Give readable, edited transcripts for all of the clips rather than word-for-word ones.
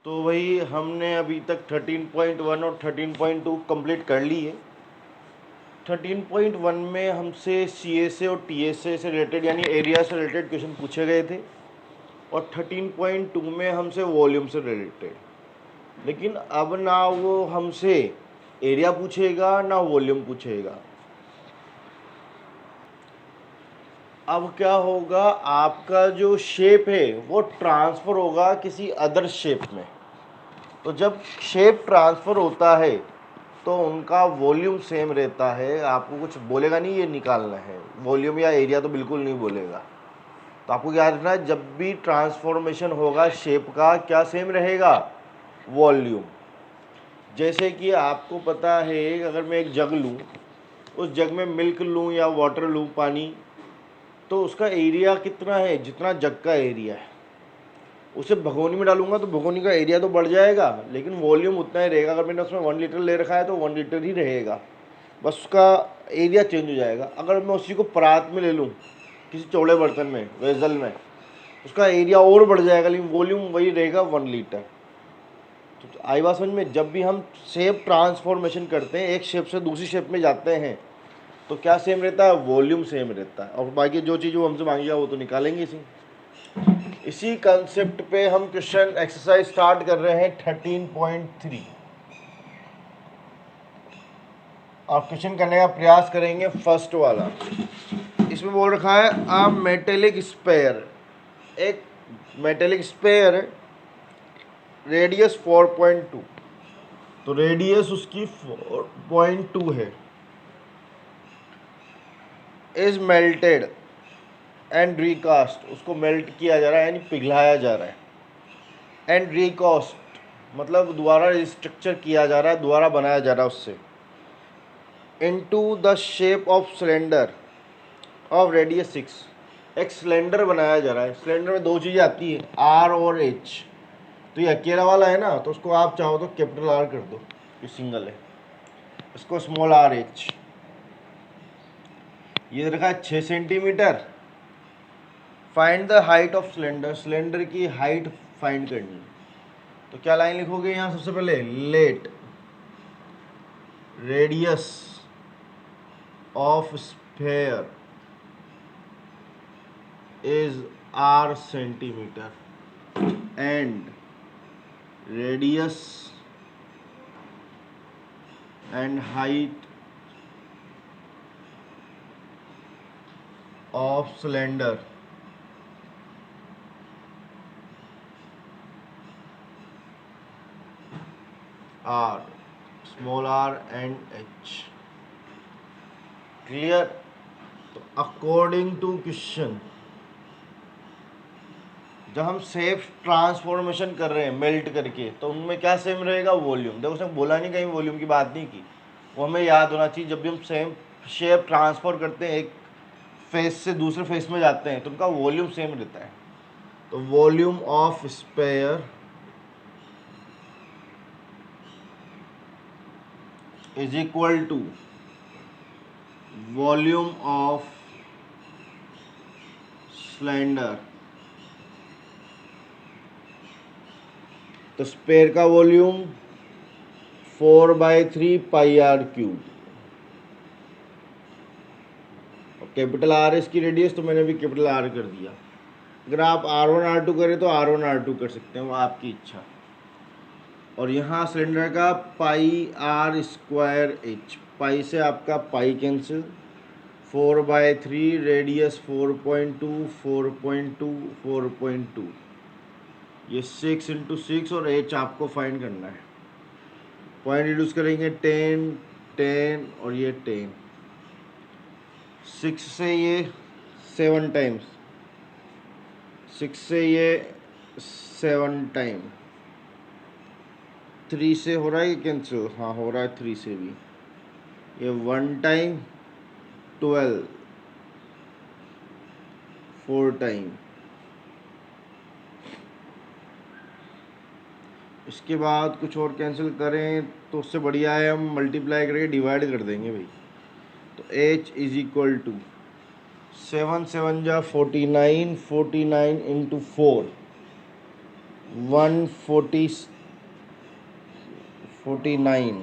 तो वही हमने अभी तक 13.1 और 13.2 कंप्लीट कर ली है। 13.1 में हमसे CSA और TSA से रिलेटेड यानी एरिया से रिलेटेड क्वेश्चन पूछे गए थे और 13.2 में हमसे वॉल्यूम से रिलेटेड। लेकिन अब ना वो हमसे एरिया पूछेगा ना वॉल्यूम पूछेगा। अब क्या होगा, आपका जो शेप है वो ट्रांसफ़र होगा किसी अदर शेप में। तो जब शेप ट्रांसफ़र होता है तो उनका वॉल्यूम सेम रहता है। आपको कुछ बोलेगा नहीं ये निकालना है, वॉल्यूम या एरिया तो बिल्कुल नहीं बोलेगा। तो आपको क्या रखना है, जब भी ट्रांसफॉर्मेशन होगा शेप का, क्या सेम रहेगा, वॉल्यूम। जैसे कि आपको पता है, अगर मैं एक जग लूँ, उस जग में मिल्क लूँ या वाटर लूँ, पानी, तो उसका एरिया कितना है, जितना जग का एरिया है। उसे भगोनी में डालूंगा तो भगोनी का एरिया तो बढ़ जाएगा, लेकिन वॉल्यूम उतना ही रहेगा। अगर मैंने उसमें 1 लीटर ले रखा है तो 1 लीटर ही रहेगा, बस उसका एरिया चेंज हो जाएगा। अगर मैं उसी को परात में ले लूँ, किसी चौड़े बर्तन में, वेजल में, उसका एरिया और बढ़ जाएगा, लेकिन वॉल्यूम वही रहेगा 1 लीटर। तो आई बात समझ में। जब भी हम शेप ट्रांसफॉर्मेशन करते हैं, एक शेप से दूसरी शेप में जाते हैं, तो क्या सेम रहता है, वॉल्यूम सेम रहता है। और बाकी जो चीज़ वो हमसे मांगी वो तो निकालेंगे इसी कंसेप्ट पे हम क्वेश्चन एक्सरसाइज स्टार्ट कर रहे हैं 13.3 और क्वेश्चन करने का प्रयास करेंगे फर्स्ट वाला। इसमें बोल रखा है अ मेटेलिक स्पेयर, एक मेटेलिक स्पेयर रेडियस 4.2, तो रेडियस उसकी 4.2 है, इज मेल्टेड एंड रिकास्ट, उसको मेल्ट किया जा रहा है यानी पिघलाया जा रहा है, एंड रिकास्ट मतलब दोबारा रिस्ट्रक्चर किया जा रहा है, दोबारा बनाया जा रहा है उससे, into the shape of cylinder of radius 6। एक सिलेंडर बनाया जा रहा है। सिलेंडर में दो चीज़ें आती है, आर और एच। तो ये अकेला वाला है ना, तो उसको आप चाहो तो कैपिटल आर कर दो, ये सिंगल है, इसको स्मॉल आर एच। ये रखा है 6 centimetre. Find the height of cylinder, cylinder की हाइट फाइंड करनी। तो क्या लाइन लिखोगे यहाँ, सबसे पहले late radius of sphere is r centimeter and radius and height of cylinder r, small r and h। Clear. तो अकॉर्डिंग टू क्वेश्चन, जब हम सेफ ट्रांसफॉर्मेशन कर रहे हैं मेल्ट करके, तो उनमें क्या सेम रहेगा, वॉल्यूम। देखो उसने बोला नहीं, कहीं वॉल्यूम की बात नहीं की, वो हमें याद होना चाहिए। जब भी हम सेम शेप ट्रांसफर करते हैं, एक फेस से दूसरे फेस में जाते हैं, तो उनका वॉल्यूम सेम रहता है। तो volume of sphere is equal to volume of cylinder. तो स्पेयर का वॉल्यूम 4/3 पाई आर क्यूब, और कैपिटल आर इसकी रेडियस, तो मैंने भी कैपिटल आर कर दिया। अगर आप R1 R2 करें तो R1 R2 कर सकते हैं, वो आपकी इच्छा। और यहाँ सिलेंडर का पाई आर स्क्वायर एच, पाई से आपका पाई कैंसिल, 4/3 रेडियस 4.2 4.2 4.2, ये 6 × 6 और एच आपको फाइंड करना है। पॉइंट रिड्यूस करेंगे 10 10 और ये 10, 6 से ये 7 टाइम्स, 6 से ये 7 टाइम, 3 से हो रहा है कैंसिल, हाँ हो रहा है 3 से भी, ये 1 टाइम 12, 4 टाइम। इसके बाद कुछ और कैंसिल करें तो उससे बढ़िया है हम मल्टीप्लाई करके डिवाइड कर देंगे भाई। तो h इज इक्वल टू 7 7 जा 49, 49 × 4 140 49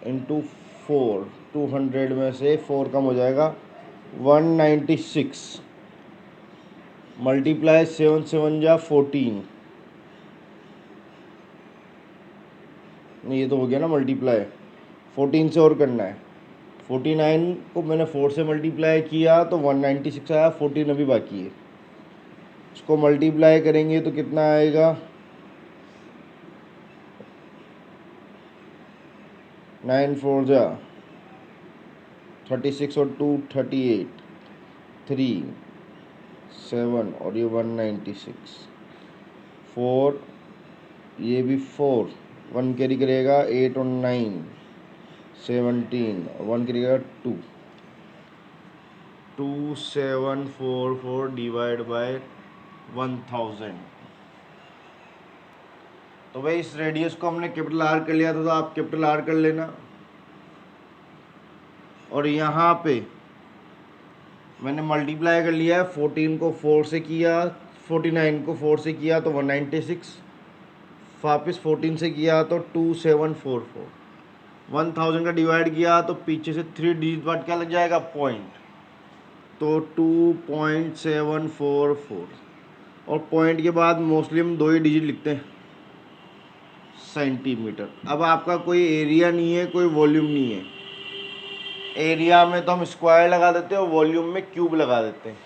इंटू 4, 200 में से 4 कम हो जाएगा 196 मल्टीप्लाई 7 7 जा 14, नहीं ये तो हो गया ना मल्टीप्लाई, 14 से और करना है। 49 को मैंने 4 से मल्टीप्लाई किया तो 196 आया, 14 अभी बाकी है। इसको मल्टीप्लाई करेंगे तो कितना आएगा, 9 4 जा 36 और 2 38, 3 7 और ये 196, 4 ये भी 4, 1 कैरी करेगा 8 और 9 17, 1 करेगा 2, 2744 डिवाइड बाय 1000। तो भाई इस रेडियस को हमने कैपिटल आर कर लिया था, तो आप कैपिटल आर कर लेना। और यहाँ पे मैंने मल्टीप्लाई कर लिया है, 14 को 4 से किया, 49 को 4 से किया तो 196, वापस 14 से किया तो 2744, 1000 का डिवाइड किया तो पीछे से 3 डिजिट बाद क्या लग जाएगा, पॉइंट, तो 2.744। और पॉइंट के बाद मोस्टली हम 2 ही डिजिट लिखते हैं, सेंटीमीटर। अब आपका कोई एरिया नहीं है, कोई वॉल्यूम नहीं है। एरिया में तो हम स्क्वायर लगा देते हैं और वॉल्यूम में क्यूब लगा देते हैं।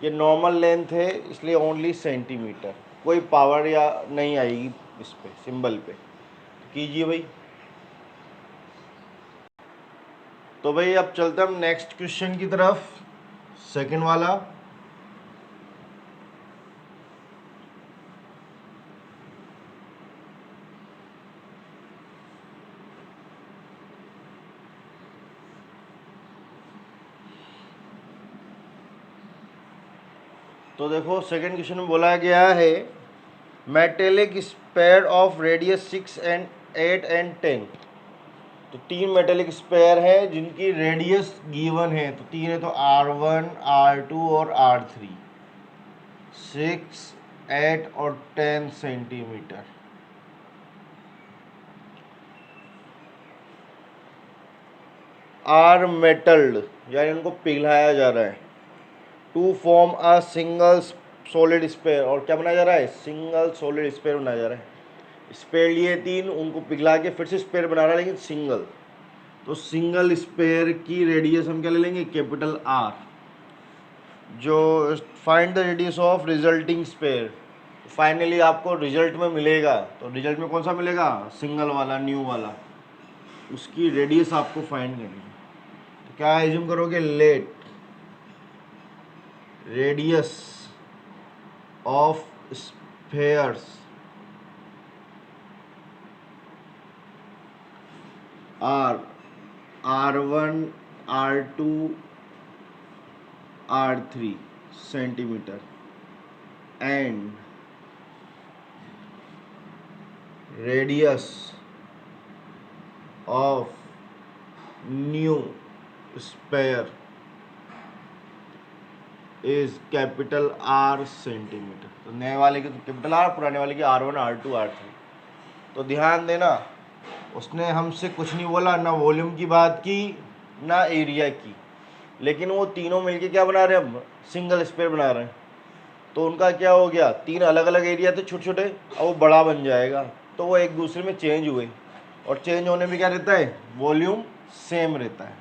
ये नॉर्मल लेंथ है इसलिए ओनली सेंटीमीटर, कोई पावर या नहीं आएगी इस पे सिंबल पे। कीजिए भाई। तो भाई अब चलते हैं हम नेक्स्ट क्वेश्चन की तरफ, सेकंड वाला। तो देखो सेकंड क्वेश्चन में बोला गया है metallic sphere of radius 6 and 8 and 10। तो 3 मेटेलिक स्पेयर है जिनकी रेडियस गिवन है, तो 3 है तो R1 R2 और R3, 6 8 और 10 सेंटीमीटर। आर मेटल्ड यानी उनको पिघलाया जा रहा है, to form a single solid sphere. और क्या बनाया जा रहा है, सिंगल सॉलिड स्पेयर बनाया जा रहा है। स्पेयर लिए 3, उनको पिघला के फिर से स्पेयर बना रहा है लेकिन सिंगल। तो सिंगल स्पेयर की रेडियस हम क्या ले लेंगे, कैपिटल आर। जो find the radius of resulting sphere, finally आपको रिजल्ट में मिलेगा, तो रिजल्ट में कौन सा मिलेगा, सिंगल वाला, न्यू वाला, उसकी रेडियस आपको फाइंड करनी है। तो क्या एज्यूम करोगे, let radius of spheres are R1 R2 R3 centimetre and radius of new sphere is capital R centimetre. तो नए वाले की तो कैपिटल आर, पुराने वाले की R1 R2 R3। तो ध्यान देना, उसने हमसे कुछ नहीं बोला, ना वॉल्यूम की बात की ना एरिया की, लेकिन वो तीनों मिलके क्या बना रहे हैं, हम सिंगल स्पेयर बना रहे हैं। तो उनका क्या हो गया, 3 अलग अलग एरिया थे छोटे छोटे, अब वो बड़ा बन जाएगा। तो वो एक दूसरे में चेंज हुए, और चेंज होने में क्या रहता है, वॉल्यूम सेम रहता है।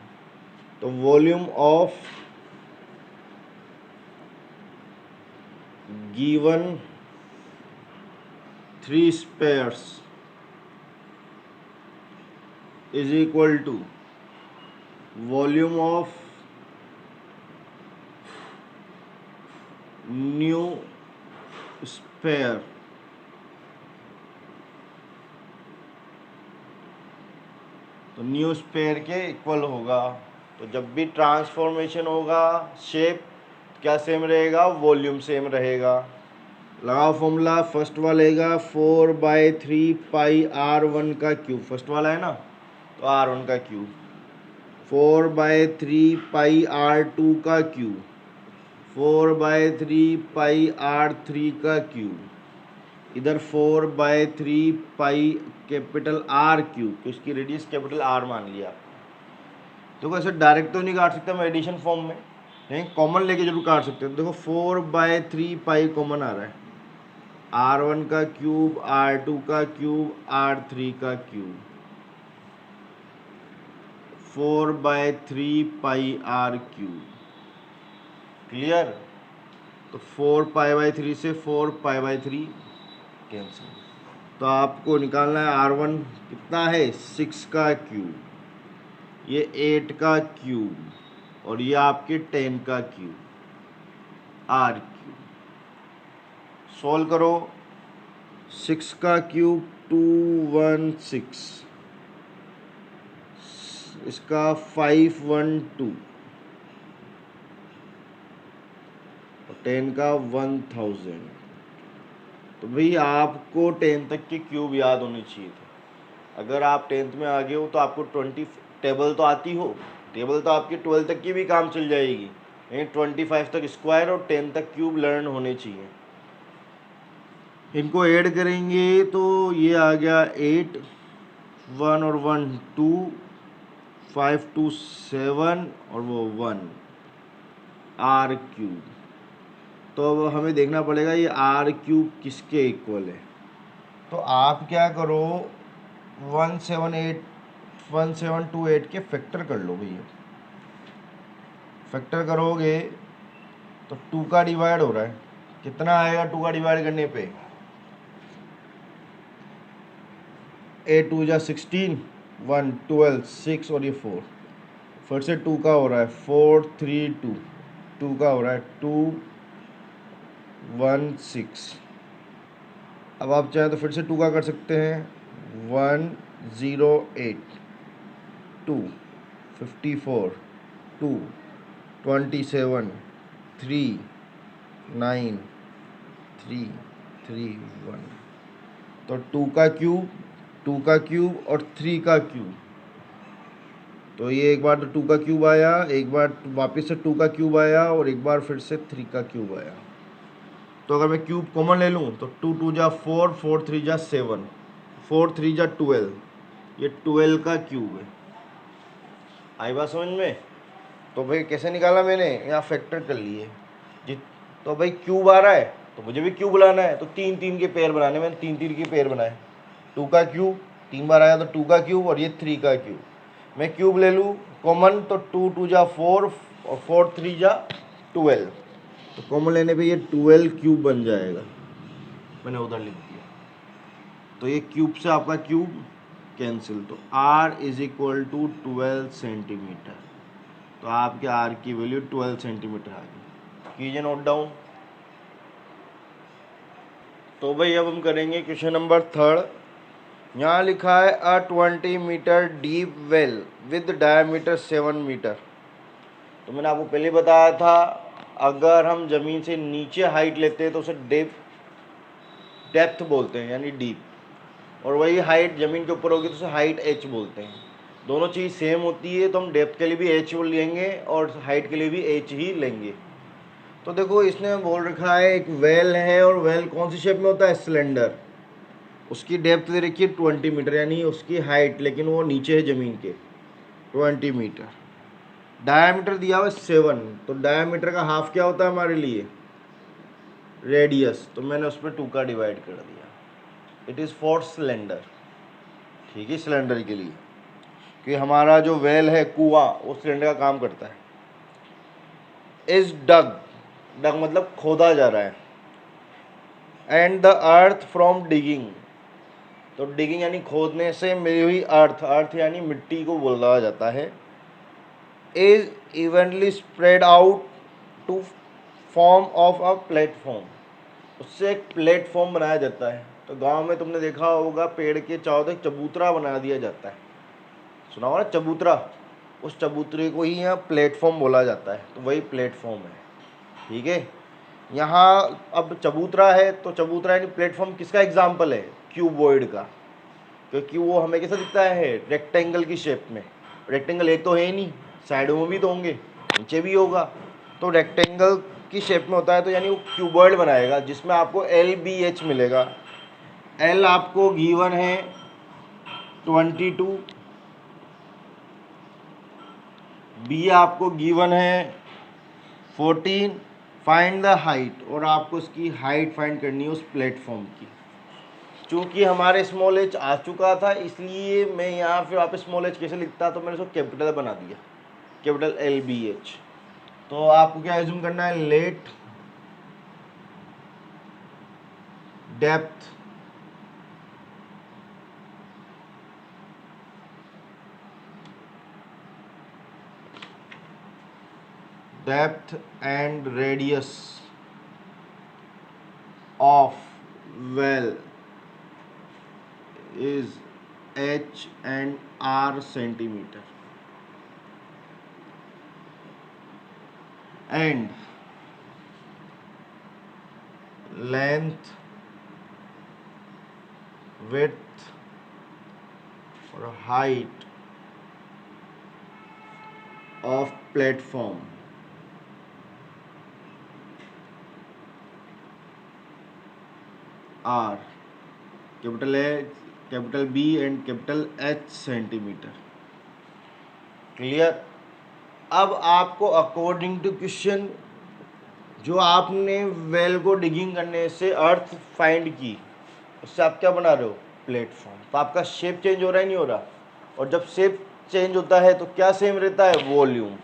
तो volume of given 3 spheres is equal to volume of new sphere तो न्यू स्पेयर के इक्वल होगा। तो जब भी ट्रांसफॉर्मेशन होगा शेप क्या सेम रहेगा, वॉल्यूम सेम रहेगा। लगाओ फॉर्मूला, फर्स्ट वाला रहेगा 4/3 पाई R1 का क्यूब, फर्स्ट वाला है ना, तो R1 का क्यूब, 4/3 पाई R2 का क्यूब, 4/3 पाई R3 का क्यूब, इधर 4/3 पाई कैपिटल आर क्यूब, तो इसकी रेडियस कैपिटल आर मान लिया। देखो ऐसे डायरेक्ट तो नहीं काट सकते मैं एडिशन फॉर्म में, लेकिन कॉमन लेके जरूर काट सकते हो। देखो 4/3 पाई कॉमन आ रहा है, R1 का क्यूब, R2 का क्यूब, R3 का क्यूब, 4/3 पाई R क्यूब। क्लियर? तो 4 पाई/3 से 4 पाई/3 कैंसिल। तो आपको निकालना है R1 कितना है, 6 का क्यूब, ये 8 का क्यूब और ये आपके 10 का क्यूब, R क्यूब। सॉल्व करो, 6 का क्यूब 216, इसका 512 और 10 का 1000। तो भाई आपको 10 तक के क्यूब याद होने चाहिए थे। अगर आप 10th में आ गए हो तो आपको 20 टेबल तो आती हो, टेबल तो आपकी 12 तक की भी काम चल जाएगी, लेकिन 25 तक स्क्वायर और 10 तक क्यूब लर्न होने चाहिए। इनको ऐड करेंगे तो ये आ गया 8, 1 और 1 2, 5 2 7 और वो 1, R क्यूब। तो अब हमें देखना पड़ेगा ये R क्यूब किसके इक्वल है। तो आप क्या करो, 1728 के फैक्टर कर लो भैया। फैक्टर करोगे तो 2 का डिवाइड हो रहा है, कितना आएगा 2 का डिवाइड करने पे, 8 2 जा 16, 1 12 6 और ये 4, फिर से 2 का हो रहा है 4 3 2, 2 का हो रहा है 2 1 6। अब आप चाहें तो फिर से 2 का कर सकते हैं, 1 0 8 2 54 2 27 3 9 3 3 1। तो 2 का क्यूब, 2 का क्यूब और 3 का क्यूब। तो ये एक बार तो 2 का क्यूब आया, एक बार वापस से 2 का क्यूब आया और एक बार फिर से 3 का क्यूब आया। तो अगर मैं क्यूब कॉमन ले लूँ तो 2 2 जा 4, 4 3 जा 7, 4 3 जा 12, ये 12 का क्यूब है। आई बात समझ में? तो भाई कैसे निकाला मैंने, यहाँ फैक्टर कर लिए जी। तो भाई क्यूब आ रहा है तो मुझे भी क्यूब बनाना है, तो 3 3 के पेयर बनाने, मैंने 3 3 के पेयर बनाए। 2 का क्यूब 3 बार आया तो 2 का क्यूब और ये 3 का क्यूब। मैं क्यूब ले लूँ कॉमन तो 2 2 जा 4 और 4 3 जा 12, तो कॉमन लेने पे ये 12 क्यूब बन जाएगा, मैंने उधर लिख दिया। तो ये क्यूब से आपका क्यूब कैंसिल, तो R is equal to 12 centimetre. तो आपके R की वैल्यू 12 सेंटीमीटर आ गई। कीजिए नोट डाउन। तो भाई अब हम करेंगे क्वेश्चन नंबर 3। यहाँ लिखा है a 20 metre deep well with diameter 7 metre. तो मैंने आपको पहले बताया था, अगर हम ज़मीन से नीचे हाइट लेते हैं तो उसे डेप्थ बोलते हैं, यानी डीप, और वही हाइट ज़मीन के ऊपर होगी तो उसे हाइट एच बोलते हैं। दोनों चीज़ सेम होती है, तो हम डेप्थ के लिए भी एच लेंगे और हाइट के लिए भी एच ही लेंगे। तो देखो इसने बोल रखा है एक वेल है, और वेल कौन सी शेप में होता है, सिलेंडर। उसकी डेप्थ दे रखी है 20 मीटर, यानी उसकी हाइट, लेकिन वो नीचे है ज़मीन के, 20 मीटर। डायामीटर दिया हुआ 7, तो डायामीटर का हाफ क्या होता है हमारे लिए, रेडियस। तो मैंने उस पर 2 का डिवाइड कर दिया। इट इज़ फॉर सिलेंडर, ठीक है, सिलेंडर के लिए, कि हमारा जो वेल है कुआं, वो सिलेंडर का काम करता है। इज डग, डग मतलब खोदा जा रहा है, and the earth from digging, तो डिगिंग यानी खोदने से मिली हुई अर्थ, अर्थ यानी मिट्टी को बोला जाता है, is evenly spread out to form of a platform, उससे एक प्लेटफॉर्म बनाया जाता है। तो गांव में तुमने देखा होगा पेड़ के चारों तरफ चबूतरा बना दिया जाता है, सुना होगा ना चबूतरा, उस चबूतरे को ही यहाँ प्लेटफॉर्म बोला जाता है, तो वही प्लेटफॉर्म है, ठीक है। यहाँ अब चबूतरा है, तो चबूतरा यानी प्लेटफॉर्म किसका एग्जाम्पल है, क्यूबॉइड का, क्योंकि वो हमें कैसा दिखता है, रेक्टेंगल की शेप में। रेक्टेंगल एक तो है ही नहीं, साइडों में भी तो होंगे, नीचे भी होगा, तो रेक्टेंगल की शेप में होता है, तो यानी वो क्यूबॉइड बनाएगा जिसमें आपको LBH मिलेगा, एल आपको गिवन है 22, बी आपको गिवन है 14, फाइंड द हाइट, और आपको इसकी हाइट फाइंड करनी है उस प्लेटफॉर्म की। चूंकि हमारे स्मॉल एच आ चुका था, इसलिए मैं यहाँ फिर वापस स्मॉल एच कैसे लिखता, तो मैंने उसको कैपिटल बना दिया, कैपिटल LBH। तो आपको क्या एज्यूम करना है, let depth and radius of well is H and R centimeter, and length, width or height of platform are capital A, capital B and capital H centimetre. Clear. अब आपको according to question, जो आपने well को digging करने से अर्थ find की, उससे आप क्या बना रहे हो, प्लेटफॉर्म। तो आपका शेप चेंज हो रहा है, नहीं हो रहा। और जब शेप चेंज होता है तो क्या सेम रहता है, वॉल्यूम।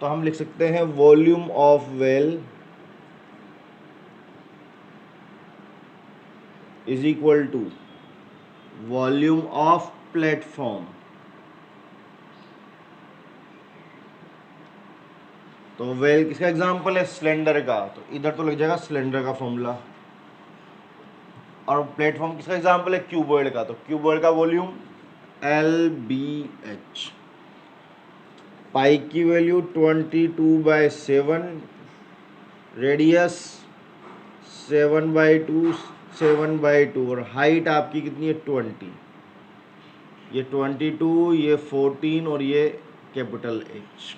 तो हम लिख सकते हैं volume of well is equal to volume of platform. तो वेल किसका एग्जांपल है, सिलेंडर का, तो इधर तो लग जाएगा सिलेंडर का फॉर्मूला। और प्लेटफॉर्म किसका एग्जांपल है, क्यूबॉइड का, तो क्यूबॉइड का वॉल्यूम LBH। पाई की वैल्यू 22/7, रेडियस 7/2, 7/2, और हाइट आपकी कितनी है, 20। ये 22, ये 14 और ये कैपिटल H।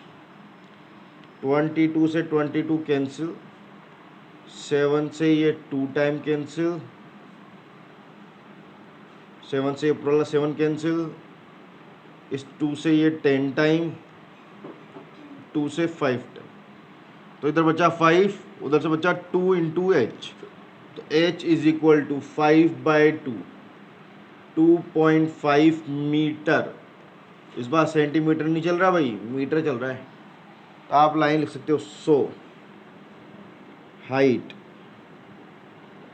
22 से 22 कैंसिल, 7 से ये 2 टाइम कैंसिल, 7 से ऊपर वाला 7 कैंसिल, इस 2 से ये 10 टाइम, 2 से 5 टाइम, तो इधर बचा 5, उधर से बचा 2 इंटू H। तो H is equal to 5/2, 2.5 metre. इस बार सेंटीमीटर नहीं चल रहा भाई, मीटर चल रहा है। तो आप लाइन लिख सकते हो, so height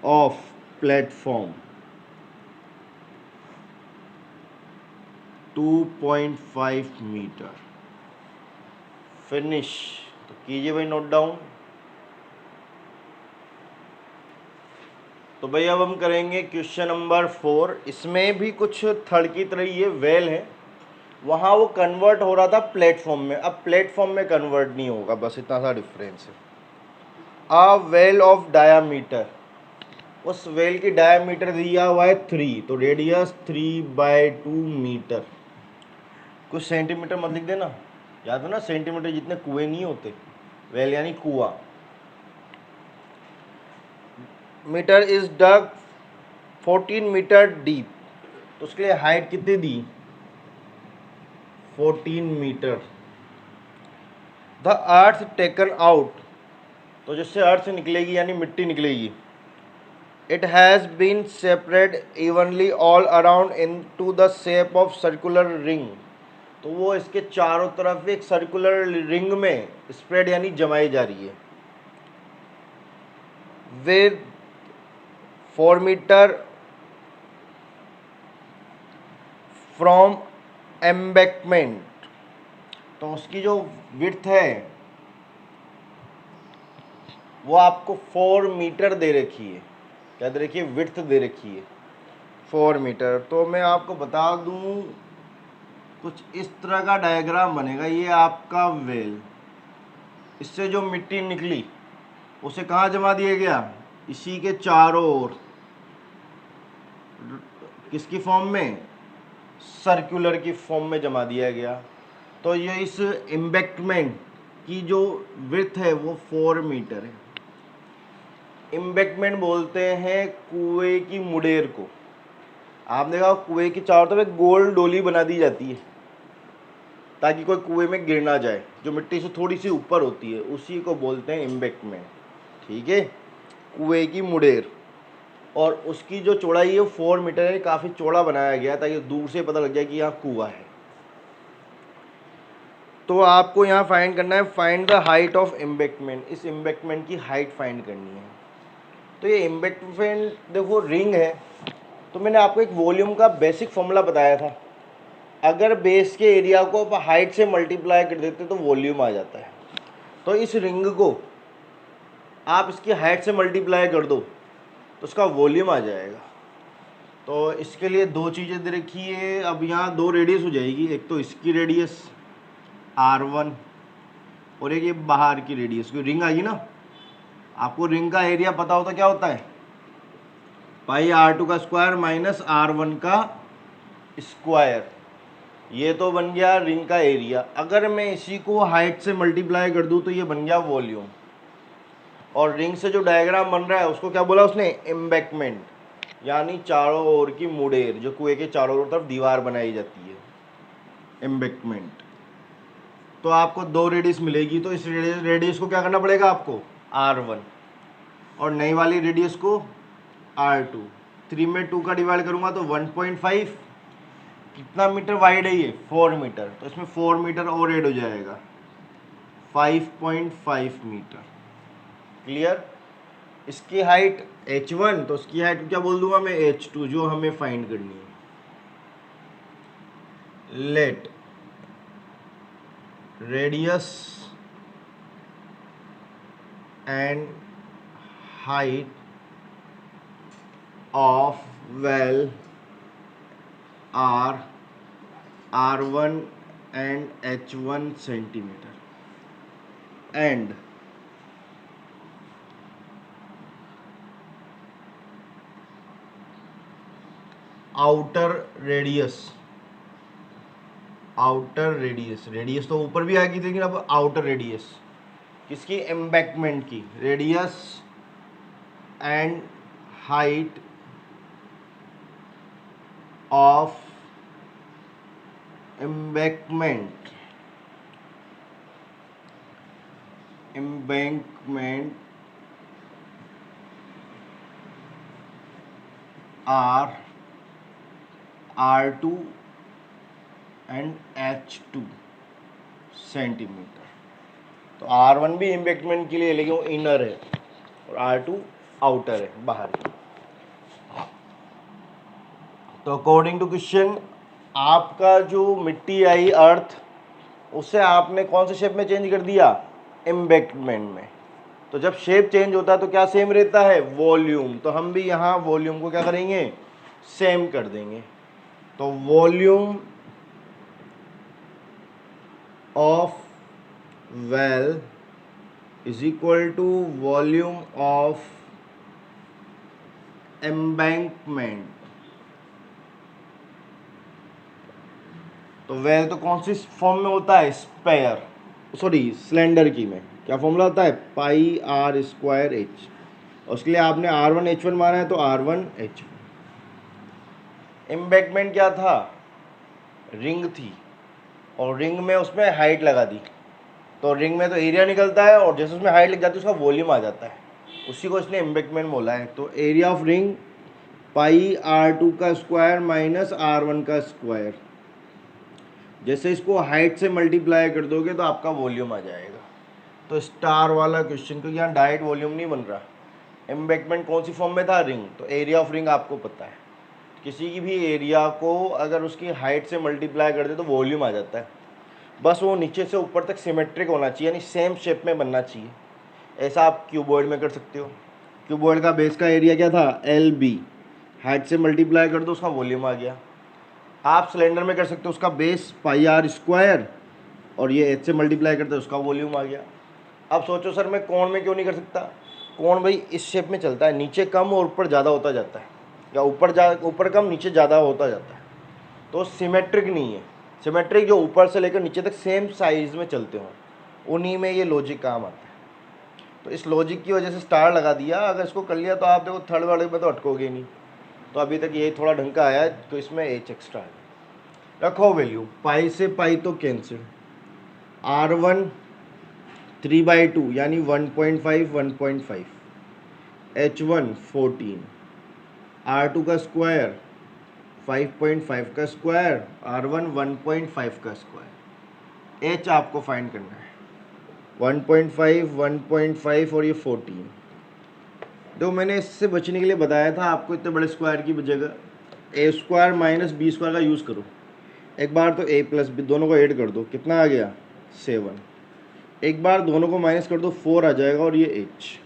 of platform 2.5 metre. Finish. तो कीजिए भाई नोट डाउन। तो भाई अब हम करेंगे क्वेश्चन नंबर 4। इसमें भी कुछ थर्ड की तरह ये वेल है, वहाँ वो कन्वर्ट हो रहा था प्लेटफॉर्म में, अब प्लेटफॉर्म में कन्वर्ट नहीं होगा, बस इतना सा डिफरेंस है। अ वेल ऑफ डायामीटर, उस वेल की डायामीटर दिया हुआ है 3, तो रेडियस 3/2 मीटर। कुछ सेंटीमीटर मत लिख देना, याद है ना, सेंटीमीटर जितने कुएं नहीं होते, वेल यानी कुआं। Metre is dug 14 metre deep, तो उसके लिए हाइट कितनी दी, 14 metre. The earth taken out, तो जिससे अर्थ निकलेगी यानी मिट्टी निकलेगी, it has been separate evenly all around into the shape of circular ring, तो वो इसके चारों तरफ एक सर्कुलर रिंग में स्प्रेड यानी जमाई जा रही है। विद 4 मीटर फ्रॉम एम्बैंकमेंट, तो उसकी जो विड्थ है वो आपको 4 मीटर दे रखी है। क्या दे रखी है, विड्थ दे रखी है 4 मीटर। तो मैं आपको बता दूं, कुछ इस तरह का डायग्राम बनेगा, ये आपका वेल, इससे जो मिट्टी निकली उसे कहाँ जमा दिया गया, इसी के चारों ओर, किसकी फॉर्म में, सर्कुलर की फॉर्म में जमा दिया गया। तो ये इस एम्बैंकमेंट की जो विड्थ है वो 4 मीटर है। एम्बैंकमेंट बोलते हैं कुएं की मुडेर को, आपने देखा कुएं की चारों तरफ एक गोल डोली बना दी जाती है ताकि कोई कुएं में गिर ना जाए, जो मिट्टी से थोड़ी सी ऊपर होती है, उसी को बोलते हैं एम्बैंकमेंट। ठीक है, कुएं की मुडेर। और उसकी जो चौड़ाई है 4 मीटर है, काफ़ी चौड़ा बनाया गया है ताकि दूर से पता लग जाए कि यहाँ कुआं है। तो आपको यहाँ फाइंड करना है, find the height of embankment. इस एम्बैंकमेंट की हाइट फाइंड करनी है। तो ये एम्बैंकमेंट देखो रिंग है, तो मैंने आपको एक वॉल्यूम का बेसिक फॉर्मूला बताया था। अगर बेस के एरिया को आप हाइट से मल्टीप्लाई कर देते तो वॉल्यूम आ जाता है। तो इस रिंग को आप इसकी हाइट से मल्टीप्लाई कर दो तो उसका वॉल्यूम आ जाएगा। तो इसके लिए दो चीज़ें दे रखी है। अब यहाँ दो रेडियस हो जाएगी, एक तो इसकी रेडियस R1 और एक ये बाहर की रेडियस, कोई रिंग आएगी ना। आपको रिंग का एरिया पता होता क्या होता है, पाई R2 का स्क्वायर माइनस R1 का स्क्वायर। ये तो बन गया रिंग का एरिया। अगर मैं इसी को हाइट से मल्टीप्लाई कर दूं तो ये बन गया वॉल्यूम। और रिंग से जो डायग्राम बन रहा है उसको क्या बोला उसने, एम्बैंकमेंट, यानी चारों ओर की मुडेर, जो कुएं के चारों ओर तरफ दीवार बनाई जाती है, एम्बैंकमेंट। तो आपको दो रेडियस मिलेगी, तो इस रेडियस को क्या करना पड़ेगा आपको, R1, और नई वाली रेडियस को R2। 3 में 2 का डिवाइड करूंगा तो 1.5। कितना मीटर वाइड है ये, 4 मीटर, तो इसमें 4 मीटर और ऐड हो जाएगा, 5.5 मीटर। क्लियर। इसकी हाइट h1, तो इसकी हाइट क्या बोल दूंगा मैं, h2, जो हमें फाइंड करनी है। Let radius and height of well are R1 and H1 centimeter and outer radius radius तो ऊपर भी आएगी, लेकिन अब आउटर रेडियस किसकी, एम्बैंकमेंट की, radius and height of embankment are R2 and H2 centimetre. तो R1 भी एम्बैंकमेंट के लिए, लेकिन वो इनर है, और R2 आउटर है, बाहर की। तो अकॉर्डिंग टू क्वेश्चन, आपका जो मिट्टी आई अर्थ, उसे आपने कौन से शेप में चेंज कर दिया, एम्बैंकमेंट में। तो जब शेप चेंज होता है तो क्या सेम रहता है, वॉल्यूम। तो हम भी यहाँ वॉल्यूम को क्या करेंगे, सेम कर देंगे। तो volume of well is equal to volume of embankment. तो वेल तो कौन सी फॉर्म में होता है, स्पेयर, सॉरी सिलेंडर की में क्या फॉर्मूला होता है, पाई R स्क्वायर H। उसके लिए आपने R1 H1 माना है तो R1 H1। एम्बैंकमेंट क्या था, रिंग थी, और रिंग में उसमें हाइट लगा दी, तो रिंग में तो एरिया निकलता है, और जैसे उसमें हाइट लग जाती है उसका वॉल्यूम आ जाता है, उसी को इसने एम्बैंकमेंट बोला है। तो area of ring pi R2 का स्क्वायर माइनस R1 का स्क्वायर। जैसे इसको हाइट से मल्टीप्लाई कर दोगे तो आपका वॉल्यूम आ जाएगा। तो स्टार वाला क्वेश्चन, क्योंकि यहाँ डायरेक्ट वॉल्यूम नहीं बन रहा। एम्बैंकमेंट कौन सी फॉर्म में था, रिंग, तो एरिया ऑफ रिंग आपको पता है। किसी की भी एरिया को अगर उसकी हाइट से मल्टीप्लाई कर दे तो वॉल्यूम आ जाता है। बस वो नीचे से ऊपर तक सिमेट्रिक होना चाहिए, यानी सेम शेप में बनना चाहिए। ऐसा आप क्यूबॉइड में कर सकते हो। क्यूबॉइड का बेस का एरिया क्या था, LB, हाइट से मल्टीप्लाई कर दो उसका वॉल्यूम आ गया। आप सिलेंडर में कर सकते हो, उसका बेस पाई R स्क्वायर और ये H से मल्टीप्लाई करते उसका वॉल्यूम आ गया। अब सोचो सर मैं कोण में क्यों नहीं कर सकता, कोण भाई इस शेप में चलता है, नीचे कम और ऊपर ज़्यादा होता जाता है, या ऊपर कम नीचे ज़्यादा होता जाता है। तो सिमेट्रिक नहीं है। सिमेट्रिक जो ऊपर से लेकर नीचे तक सेम साइज में चलते हों, उन्हीं में ये लॉजिक काम आता है। तो इस लॉजिक की वजह से स्टार लगा दिया। अगर इसको कर लिया तो आप देखो थर्ड वाले में तो अटकोगे नहीं। तो अभी तक ये थोड़ा ढंग का आया है, तो इसमें h एक्स्ट्रा है। रखो वैल्यू, पाई से पाई तो कैंसिल, R1 3/2 यानी 1.5 1.5, H1 14, R2 का स्क्वायर 5.5 का स्क्वायर, R1 1.5 का स्क्वायर, H आपको फाइंड करना है 1.5 1.5 और ये 14। तो मैंने इससे बचने के लिए बताया था आपको, इतने बड़े स्क्वायर की जगह ए स्क्वायर माइनस बी स्क्वायर का यूज़ करो। एक बार तो ए प्लस बी दोनों को ऐड कर दो, कितना आ गया 7। एक बार दोनों को माइनस कर दो 4 आ जाएगा, और ये एच।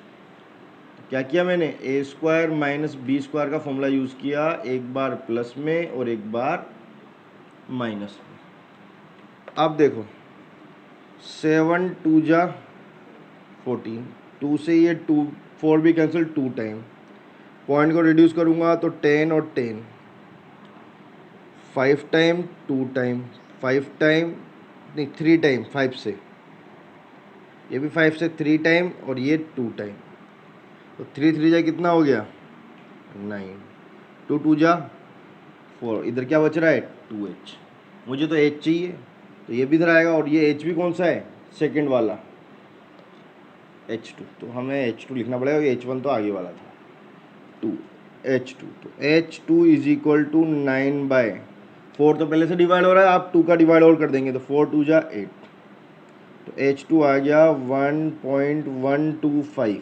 क्या किया मैंने, ए स्क्वायर माइनस बी स्क्वायर का फॉर्मूला यूज़ किया, एक बार प्लस में और एक बार माइनस में। अब देखो 7 2 जा 14, 2 से ये 2 4 भी कैंसिल, 2 टाइम, पॉइंट को रिड्यूस करूँगा तो 10 और 10, 5 टाइम 2 टाइम, 5 टाइम नहीं 3 टाइम, 5 से ये भी 5 से 3 टाइम, और ये 2 टाइम, तो 3 3 जा कितना हो गया 9, 2 2 जा 4, इधर क्या बच रहा है 2h। मुझे तो h चाहिए, तो ये भी इधर आएगा, और ये h भी कौन सा है सेकंड वाला h2, तो हमें h2 लिखना पड़ेगा, h1 तो आगे वाला था 2, h2, तो h2 इज इक्वल टू 9/4, तो पहले से डिवाइड हो रहा है, आप 2 का डिवाइड और कर देंगे तो 4 2 जा 8, तो h2 आ गया 1.125,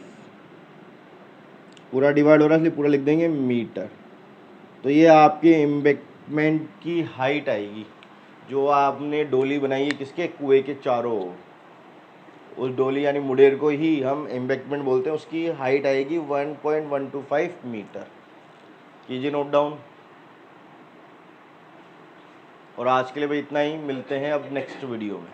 पूरा डिवाइड हो रहा है इसलिए पूरा लिख देंगे मीटर। तो ये आपके एम्बैंकमेंट की हाइट आएगी, जो आपने डोली बनाई है किसके, कुएं के चारों ओर, उस डोली यानी मुडेर को ही हम एम्बैंकमेंट बोलते हैं, उसकी हाइट आएगी 1.125 मीटर। कीजिए नोट डाउन। और आज के लिए भाई इतना ही, मिलते हैं अब नेक्स्ट वीडियो में।